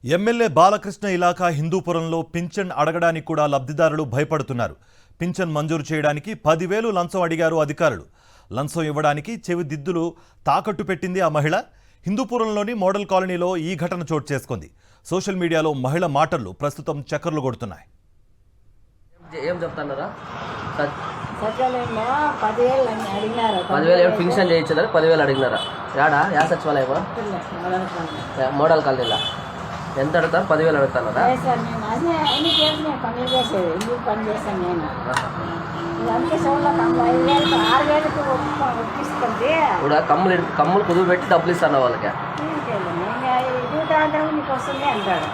MLA Balakrishna ఇలాకా హిందూపురంలో pension అడగడానికి కూడా లబ్ధిదారులు భయపడుతున్నారు. పింఛన్ మంజూరు చేయడానికి 10,000 లంచం అడిగారు అధికారులు. లంచం ఇవ్వడానికి చెవి దిద్దులు తాకట్టు పెట్టింది ఆ మహిళ. హిందూపురంలోని మోడల్ కాలనీలో ఈ ఘటన చోటు చేసుకుంది. సోషల్ మీడియాలో మహిళ మాటలు ప్రస్తుతం చక్కర్లు కొడుతున్నాయి. ఏం చెప్తున్నారా? సచివాలయంలో 10,000 అడిగినారు. 10,000 పింఛన్ చేయించారు, 10,000 అడిగినారా? యాడా యా సచివాలయం? మోడల్ కాలనీలా. ఎంత అడుగుతారు? 10,000 అడుగుతున్నారా? సార్ నేను అదే ఎన్ని కేసు నేను పని చేసేది, ఎందుకు పని చేశాను నేను. అందుకే సోళ్ళ 5,000 6,000కి ఒప్పిస్తుంది. ఇప్పుడు కమ్ములు కుదువు పెట్టి డబ్బులు ఇస్తాను వాళ్ళకి. ఇది నీకు వస్తుంది అంటాడు.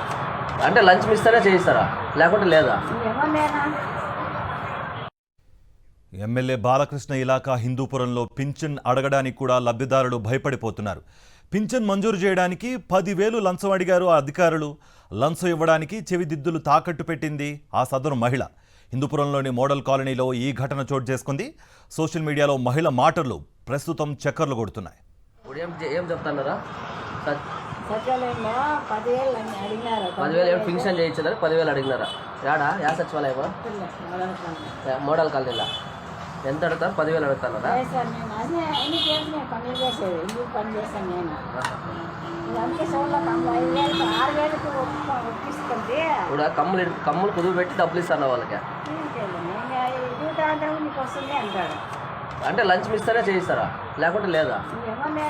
అంటే లంచ్ ఇస్తారా చేయిస్తారా లేకుంటే లేదా? ఏమన్నా ఎమ్మెల్యే బాలకృష్ణ ఇలాకా హిందూపురంలో పింఛన్ అడగడానికి కూడా లబ్ధిదారులు భయపడిపోతున్నారు. పింఛన్ మంజూరు చేయడానికి 10,000 లంచం అడిగారు అధికారులు. లంచం ఇవ్వడానికి చెవి దిద్దులు తాకట్టు పెట్టింది ఆ సదరు మహిళ. హిందూపురంలోని మోడల్ కాలనీలో ఈ ఘటన చోటు చేసుకుంది. సోషల్ మీడియాలో మహిళ మాటలు ప్రస్తుతం చక్కర్లు కొడుతున్నాయి. ఇప్పుడు ఏం చెప్తున్నారా? సచివాలయంలో 10,000 అడిగినారు. 10,000 పింఛన్ చేయించారు, 10,000 అడిగినారా? యాడా యా సచివాలయం? మోడల్ కాలనీలా. ఎంత అడుగుతారు? 10,000 అడుగుతున్నారా? సార్ నేను అదే ఎన్ని కేసు నేను పని చేసేది, ఎందుకు పని చేశాను నేను. అందుకే సోళ్ళ 5,000 6,000కి ఒప్పిస్తుంది. ఇప్పుడు కమ్ములు కుదువు పెట్టి డబ్బులు ఇస్తాను వాళ్ళకి. ఇది నీకు వస్తుంది అంటాడు. అంటే లంచ్ ఇస్తారా చేయిస్తారా లేకుంటే లేదా? ఏమన్నా